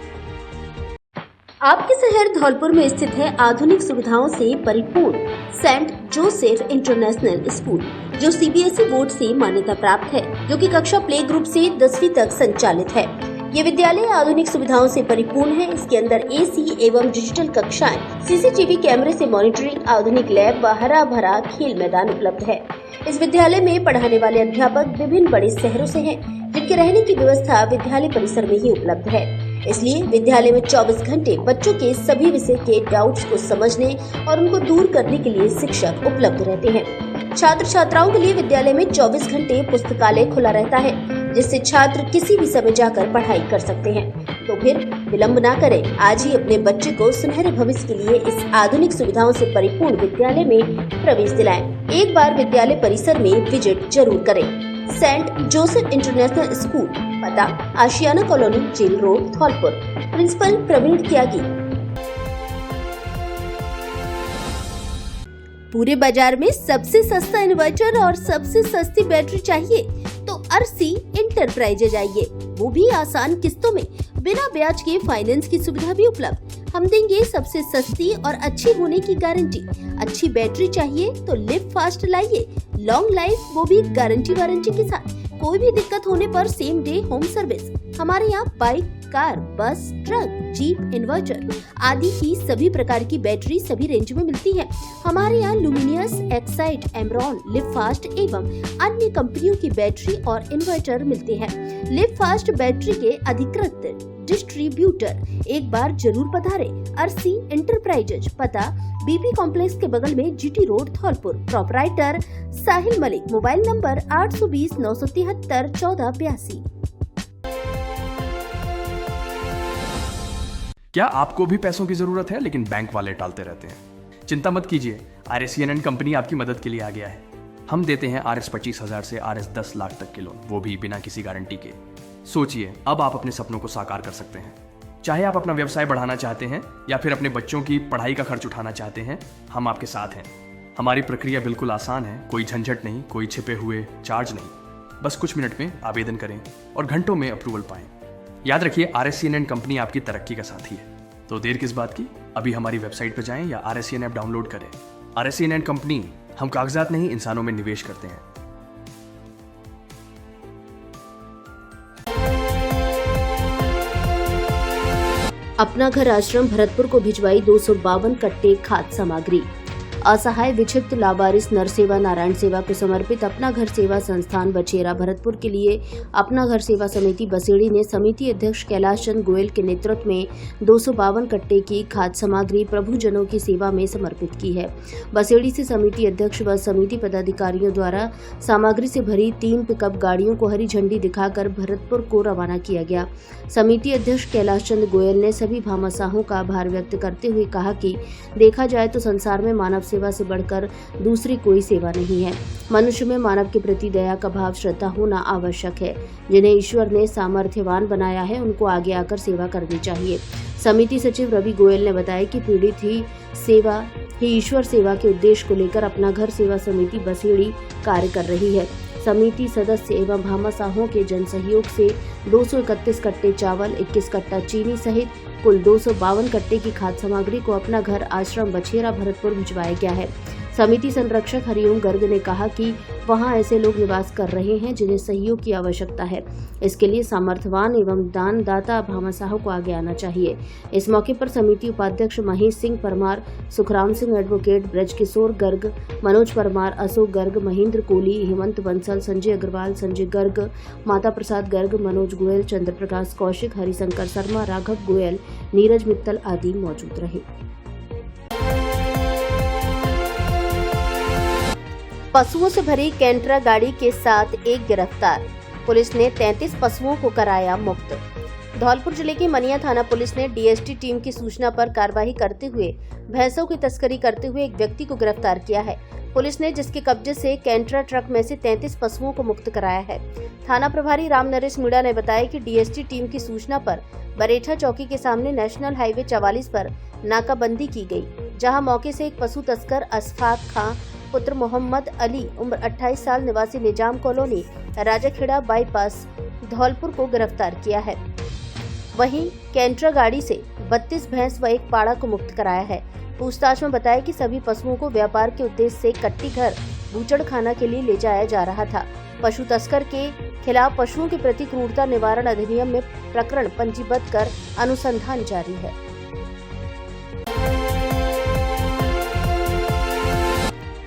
आपके शहर धौलपुर में स्थित है आधुनिक सुविधाओं से परिपूर्ण सेंट जोसेफ इंटरनेशनल स्कूल, जो सीबीएसई बोर्ड से मान्यता प्राप्त है, जो कि कक्षा प्ले ग्रुप से 10वीं तक संचालित है। ये विद्यालय आधुनिक सुविधाओं से परिपूर्ण है। इसके अंदर एसी एवं डिजिटल कक्षाएं, सीसीटीवी कैमरे से मॉनिटरिंग, आधुनिक लैब व हरा भरा खेल मैदान उपलब्ध है। इस विद्यालय में पढ़ाने वाले अध्यापक विभिन्न बड़े शहरों से हैं, जिनके रहने की व्यवस्था विद्यालय परिसर में ही उपलब्ध है। इसलिए विद्यालय में 24 घंटे बच्चों के सभी विषय के डाउट्स को समझने और उनको दूर करने के लिए शिक्षक उपलब्ध रहते हैं। छात्र छात्राओं के लिए विद्यालय में 24 घंटे पुस्तकालय खुला रहता है, जिससे छात्र किसी भी समय जाकर पढ़ाई कर सकते हैं। तो फिर विलंब ना करें, आज ही अपने बच्चे को सुनहरे भविष्य के लिए इस आधुनिक सुविधाओं से परिपूर्ण विद्यालय में प्रवेश दिलाएं। एक बार विद्यालय परिसर में विजिट जरूर करें। सेंट जोसेफ इंटरनेशनल स्कूल, पता Ashiyana colony, jail road, Dholpur. Principal Praveen Tyagi. पूरे बाजार में सबसे सस्ता इन्वर्टर और सबसे सस्ती बैटरी चाहिए तो अर्सी इंटरप्राइजेज आइए, वो भी आसान किस्तों में, बिना ब्याज के फाइनेंस की सुविधा भी उपलब्ध। हम देंगे सबसे सस्ती और अच्छी होने की गारंटी। अच्छी बैटरी चाहिए तो लिव फास्ट लाइए, लॉन्ग लाइफ, वो भी गारंटी वारंटी के साथ। कोई भी दिक्कत होने पर सेम डे होम सर्विस। हमारे यहाँ बाइक, कार, बस, ट्रक, जीप, इन्वर्टर आदि की सभी प्रकार की बैटरी सभी रेंज में मिलती है। हमारे यहाँ Luminous, Exide, Amaron, Livfast एवं अन्य कंपनियों की बैटरी और इन्वर्टर मिलते हैं। लिव फास्ट बैटरी के अधिकृत डिस्ट्रीब्यूटर एक बार जरूर पधारे। अर्सी इंटरप्राइजेज, पता बीपी कॉम्प्लेक्स के बगल में, GT road, Dholpur. Proprietor Sahil Malik. Mobile number 820 973 1482। क्या आपको भी पैसों की जरूरत है लेकिन बैंक वाले टालते रहते हैं? चिंता मत कीजिए, RSCN कंपनी आपकी मदद के लिए आ गया है। हम देते हैं RS 25,000 से RS 10 लाख तक के लोन, वो भी बिना किसी गारंटी के। सोचिए, अब आप अपने सपनों को साकार कर सकते हैं। चाहे आप अपना व्यवसाय बढ़ाना चाहते हैं या फिर अपने बच्चों की पढ़ाई का खर्च उठाना चाहते हैं, हम आपके साथ हैं। हमारी प्रक्रिया बिल्कुल आसान है, कोई झंझट नहीं, कोई छिपे हुए चार्ज नहीं। बस कुछ मिनट में आवेदन करें और घंटों में अप्रूवल पाएं। याद रखिए, RSCN कंपनी आपकी तरक्की का साथी है। तो देर किस बात की, अभी हमारी वेबसाइट पर जाएं या RSCN ऐप डाउनलोड करें। RSCN कंपनी, हम कागजात नहीं, इंसानों में निवेश करते हैं। अपना घर आश्रम भरतपुर को भिजवाई 252 कट्टे खाद्य सामग्री। असहाय विक्षिप्त लावारिस नर सेवा नारायण सेवा को समर्पित अपना घर सेवा संस्थान बछेरा भरतपुर के लिए अपना घर सेवा समिति बसेड़ी ने समिति अध्यक्ष कैलाश चंद गोयल के नेतृत्व में 252 कट्टे की खाद्य सामग्री प्रभुजनों की सेवा में समर्पित की है। बसेड़ी से समिति अध्यक्ष व समिति पदाधिकारियों द्वारा सामग्री से भरी 3 पिकअप गाड़ियों को हरी झंडी दिखाकर भरतपुर को रवाना किया गया। समिति अध्यक्ष कैलाश चंद गोयल ने सभी भामाशाहों का आभार व्यक्त करते हुए कहा कि देखा जाए तो संसार में मानव सेवा से बढ़कर दूसरी कोई सेवा नहीं है। मनुष्य में मानव के प्रति दया का भाव, श्रद्धा होना आवश्यक है। जिन्हें ईश्वर ने सामर्थ्यवान बनाया है, उनको आगे आकर सेवा करनी चाहिए। समिति सचिव रवि गोयल ने बताया कि पीड़ित ही सेवा ही ईश्वर सेवा के उद्देश्य को लेकर अपना घर सेवा समिति बसेड़ी कार्य कर रही है। समिति सदस्य एवं भामाशाहों के जन सहयोग से 231 कट्टे चावल, 21 कट्टा चीनी सहित कुल 252 कट्टे की खाद्य सामग्री को अपना घर आश्रम बछेरा भरतपुर भिजवाया गया है। समिति संरक्षक हरिओम गर्ग ने कहा कि वहां ऐसे लोग निवास कर रहे हैं जिन्हें सहयोग की आवश्यकिता है। इसके लिए सामर्थ्यवान एवं दानदाता भामाशाहों को आगे आना चाहिए। इस मौके पर समिति उपाध्यक्ष महेश सिंह परमार, सुखराम सिंह एडवोकेट, ब्रजकिशोर गर्ग, मनोज परमार, अशोक गर्ग, महेंद्र कोहली, हेमंत बंसल, संजय अग्रवाल, संजय गर्ग, माता प्रसाद गर्ग, मनोज गोयल, चंद्र प्रकाश कौशिक, हरिशंकर शर्मा, राघव गोयल, नीरज मित्तल आदि मौजूद रहे। पशुओं से भरी कैंटरा गाड़ी के साथ एक गिरफ्तार। पुलिस ने 33 पशुओं को कराया मुक्त। धौलपुर जिले की मनिया थाना पुलिस ने DST टीम की सूचना पर कार्रवाई करते हुए भैंसों की तस्करी करते हुए एक व्यक्ति को गिरफ्तार किया है। पुलिस ने जिसके कब्जे से कैंटरा ट्रक में से 33 पशुओं को मुक्त कराया है। थाना प्रभारी राम नरेश मीणा ने बताया कि डीएसटी टीम की सूचना पर बरेठा चौकी के सामने नेशनल हाईवे 44 पर नाकाबंदी की गई, जहां मौके से एक पशु तस्कर अशफाक खां पुत्र मोहम्मद अली उम्र 28 साल निवासी निजाम कॉलोनी राजाखेड़ा बाईपास धौलपुर को गिरफ्तार किया है। वहीं कैंटरा गाड़ी से 32 भैंस व एक पाड़ा को मुक्त कराया है। पूछताछ में बताया कि सभी पशुओं को व्यापार के उद्देश्य से कट्टी घर बूचड़खाना के लिए ले जाया जा रहा था। पशु तस्कर के खिलाफ पशुओं के प्रति क्रूरता निवारण अधिनियम में प्रकरण पंजीबद्ध कर अनुसंधान जारी है।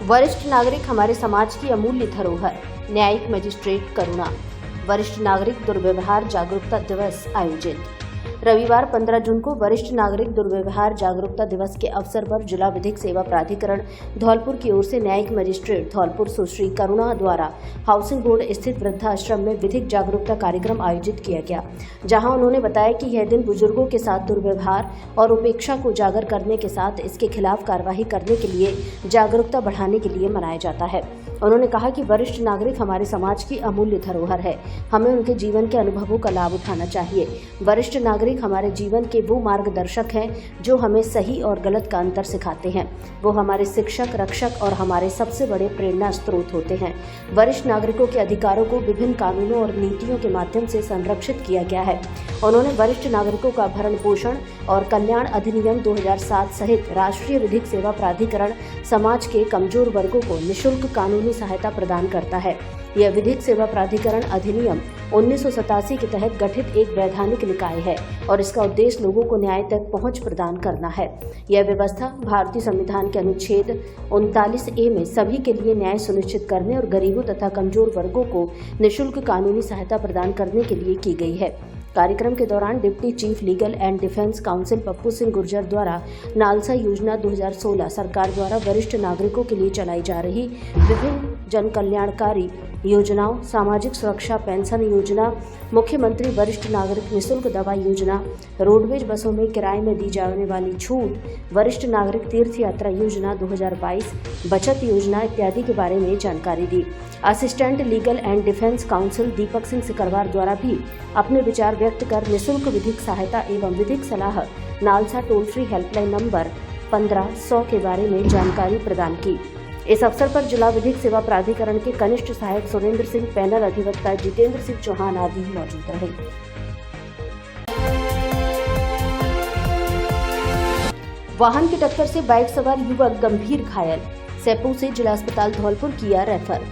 वरिष्ठ नागरिक हमारे समाज की अमूल्य धरोहर, न्यायिक मजिस्ट्रेट करुणा। वरिष्ठ नागरिक दुर्व्यवहार जागरूकता दिवस आयोजित। रविवार 15 जून को वरिष्ठ नागरिक दुर्व्यवहार जागरूकता दिवस के अवसर पर जिला विधिक सेवा प्राधिकरण धौलपुर की ओर से न्यायिक मजिस्ट्रेट धौलपुर सुश्री करुणा द्वारा हाउसिंग बोर्ड स्थित वृद्धाश्रम में विधिक जागरूकता कार्यक्रम आयोजित किया गया, जहां उन्होंने बताया कि यह दिन बुजुर्गों के साथ दुर्व्यवहार और उपेक्षा को उजागर करने के साथ इसके खिलाफ कार्रवाई करने के लिए जागरूकता बढ़ाने के लिए मनाया जाता है। उन्होंने कहा कि वरिष्ठ नागरिक हमारे समाज की अमूल्य धरोहर है, हमें उनके जीवन के अनुभवों का लाभ उठाना चाहिए। वरिष्ठ नागरिक हमारे जीवन के वो मार्गदर्शक हैं जो हमें सही और गलत का अंतर सिखाते हैं। वो हमारे शिक्षक, रक्षक और हमारे सबसे बड़े प्रेरणा स्रोत होते हैं। वरिष्ठ नागरिकों के अधिकारों को विभिन्न कानूनों और नीतियों के माध्यम से संरक्षित किया गया है। उन्होंने वरिष्ठ नागरिकों का भरण पोषण और कल्याण अधिनियम 2007 सहित राष्ट्रीय विधिक सेवा प्राधिकरण समाज के कमजोर वर्गों को निःशुल्क कानूनी सहायता प्रदान करता है। यह विधिक सेवा प्राधिकरण अधिनियम 1987 के तहत गठित एक वैधानिक निकाय है और इसका उद्देश्य लोगों को न्याय तक पहुंच प्रदान करना है। यह व्यवस्था भारतीय संविधान के अनुच्छेद 39A में सभी के लिए न्याय सुनिश्चित करने और गरीबों तथा कमजोर वर्गों को निःशुल्क कानूनी सहायता प्रदान करने के लिए की गई है। कार्यक्रम के दौरान deputy chief legal and defence council Pappu Singh Gurjar द्वारा नालसा योजना 2016 सरकार द्वारा वरिष्ठ नागरिकों के लिए चलाई जा रही विभिन्न जन कल्याणकारी योजनाओं, सामाजिक सुरक्षा पेंशन योजना, मुख्यमंत्री वरिष्ठ नागरिक निःशुल्क दवा योजना, रोडवेज बसों में किराए में दी जाने वाली छूट, वरिष्ठ नागरिक तीर्थ यात्रा योजना 2022, बचत योजना इत्यादि के बारे में जानकारी दी। Assistant legal and defence counsel Deepak Singh Sikarwar द्वारा भी अपने विचार व्यक्त कर निःशुल्क विधिक सहायता एवं विधिक सलाह NALSA toll free helpline number 1500 के बारे में जानकारी प्रदान की। इस अवसर पर जिला विधिक सेवा प्राधिकरण के कनिष्ठ सहायक सुरेंद्र सिंह, पैनल अधिवक्ता जितेंद्र सिंह चौहान आदि मौजूद रहे। वाहन की टक्कर से बाइक सवार युवक गंभीर घायल, सैपो से जिला अस्पताल धौलपुर किया रेफर।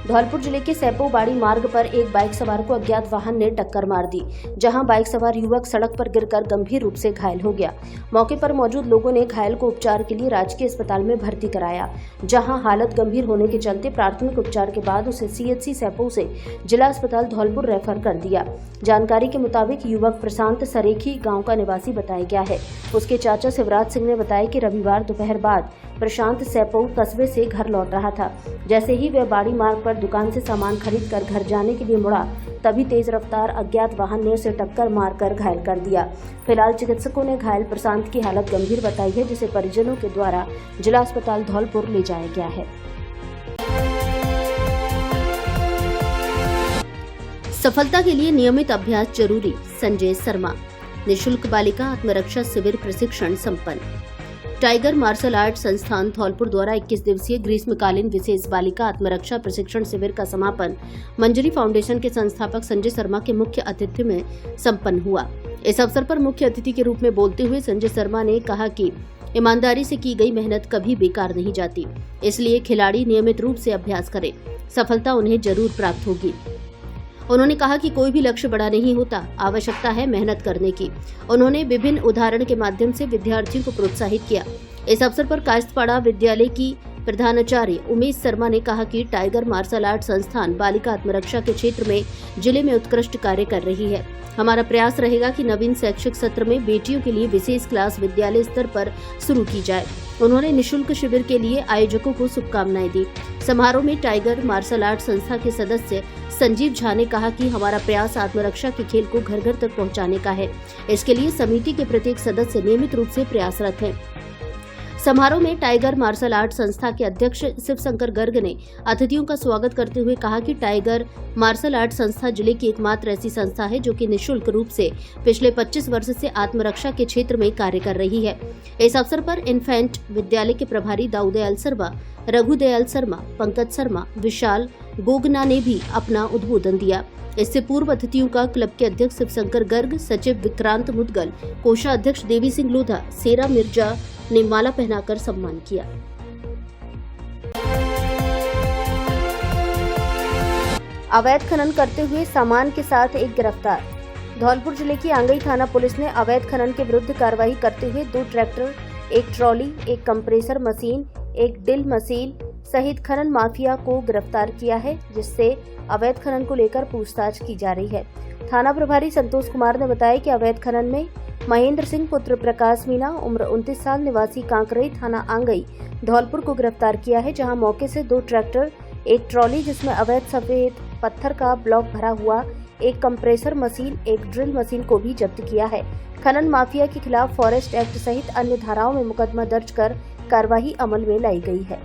धौलपुर जिले के सैपो बाड़ी मार्ग पर एक बाइक सवार को अज्ञात वाहन ने टक्कर मार दी, जहां बाइक सवार युवक सड़क पर गिरकर गंभीर रूप से घायल हो गया। मौके पर मौजूद लोगों ने घायल को उपचार के लिए राजकीय अस्पताल में भर्ती कराया, जहां हालत गंभीर होने के चलते प्राथमिक उपचार के बाद उसे सीएचसी सैपो से जिला अस्पताल धौलपुर रेफर कर दिया। जानकारी के मुताबिक युवक प्रशांत सरेखी गाँव का निवासी बताया गया है। उसके चाचा शिवराज सिंह ने बताया कि रविवार दोपहर बाद प्रशांत सैपो कस्बे से घर लौट रहा था। जैसे ही वह बाड़ी मार्ग पर दुकान से सामान खरीद कर घर जाने के लिए मुड़ा, तभी तेज रफ्तार अज्ञात वाहन ने उसे टक्कर मारकर घायल कर दिया। फिलहाल चिकित्सकों ने घायल प्रशांत की हालत गंभीर बताई है, जिसे परिजनों के द्वारा जिला अस्पताल धौलपुर ले जाया गया है। सफलता के लिए नियमित अभ्यास जरूरी, संजय शर्मा। निःशुल्क बालिका आत्मरक्षा शिविर प्रशिक्षण संपन्न। टाइगर मार्शल आर्ट संस्थान धौलपुर द्वारा 21 दिवसीय ग्रीष्मकालीन विशेष बालिका आत्मरक्षा प्रशिक्षण शिविर का समापन मंजरी फाउंडेशन के संस्थापक संजय शर्मा के मुख्य अतिथि में संपन्न हुआ। इस अवसर पर मुख्य अतिथि के रूप में बोलते हुए संजय शर्मा ने कहा कि ईमानदारी से की गई मेहनत कभी बेकार नहीं जाती, इसलिए खिलाड़ी नियमित रूप से अभ्यास करें, सफलता उन्हें जरूर प्राप्त होगी। उन्होंने कहा कि कोई भी लक्ष्य बड़ा नहीं होता, आवश्यकता है मेहनत करने की। उन्होंने विभिन्न उदाहरण के माध्यम से विद्यार्थियों को प्रोत्साहित किया। इस अवसर पर कायस्थपाड़ा विद्यालय की प्रधानाचार्य उमेश शर्मा ने कहा कि टाइगर मार्शल आर्ट संस्थान बालिका आत्मरक्षा के क्षेत्र में जिले में उत्कृष्ट कार्य कर रही है। हमारा प्रयास रहेगा कि नवीन शैक्षिक सत्र में बेटियों के लिए विशेष क्लास विद्यालय स्तर पर शुरू की जाए। उन्होंने निःशुल्क शिविर के लिए आयोजकों को शुभकामनाएं दी। समारोह में टाइगर मार्शल आर्ट संस्था के सदस्य संजीव झा ने कहा कि हमारा प्रयास आत्मरक्षा के खेल को घर घर तक पहुंचाने का है। इसके लिए समिति के प्रत्येक सदस्य नियमित रूप से प्रयासरत है। समारोह में टाइगर मार्शल आर्ट संस्था के अध्यक्ष शिवशंकर गर्ग ने अतिथियों का स्वागत करते हुए कहा कि टाइगर मार्शल आर्ट संस्था जिले की एकमात्र ऐसी संस्था है जो कि निःशुल्क रूप से पिछले 25 वर्ष से आत्मरक्षा के क्षेत्र में कार्य कर रही है। इस अवसर पर इन्फेंट विद्यालय के प्रभारी दाऊदयाल शर्मा, रघुदयाल शर्मा, पंकज शर्मा, विशाल गोगना ने भी अपना उद्बोधन दिया। इससे पूर्व अतिथियों का क्लब के अध्यक्ष शिवशंकर गर्ग, सचिव विक्रांत मुदगल, कोषाध्यक्ष देवी सिंह लोधा, सेरा मिर्जा ने माला पहनाकर सम्मान किया। अवैध खनन करते हुए सामान के साथ एक गिरफ्तार। धौलपुर जिले की आंगई थाना पुलिस ने अवैध खनन के विरुद्ध कार्रवाई करते हुए 2 tractor, 1 trolley, 1 compressor machine, 1 drill machine सहित खनन माफिया को गिरफ्तार किया है, जिससे अवैध खनन को लेकर पूछताछ की जा रही है। थाना प्रभारी संतोष कुमार ने बताया कि अवैध खनन में महेंद्र सिंह पुत्र प्रकाश मीणा उम्र 29 साल निवासी कांकरई थाना आंगई धौलपुर को गिरफ्तार किया है, जहां मौके से 2 ट्रैक्टर, 1 ट्रॉली जिसमें अवैध सफेद पत्थर का ब्लॉक भरा हुआ, 1 कंप्रेसर मशीन, 1 ड्रिल मशीन को भी जब्त किया है। खनन माफिया के खिलाफ फॉरेस्ट एक्ट सहित अन्य धाराओं में मुकदमा दर्ज कर कार्रवाई अमल में लाई गई है।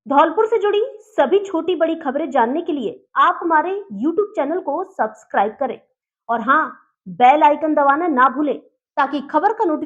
धौलपुर से जुड़ी सभी छोटी बड़ी खबरें जानने के लिए आप हमारे YouTube चैनल को सब्सक्राइब करें और हाँ, बेल आइकन दबाना ना भूलें ताकि खबर का नोटिफिकेशन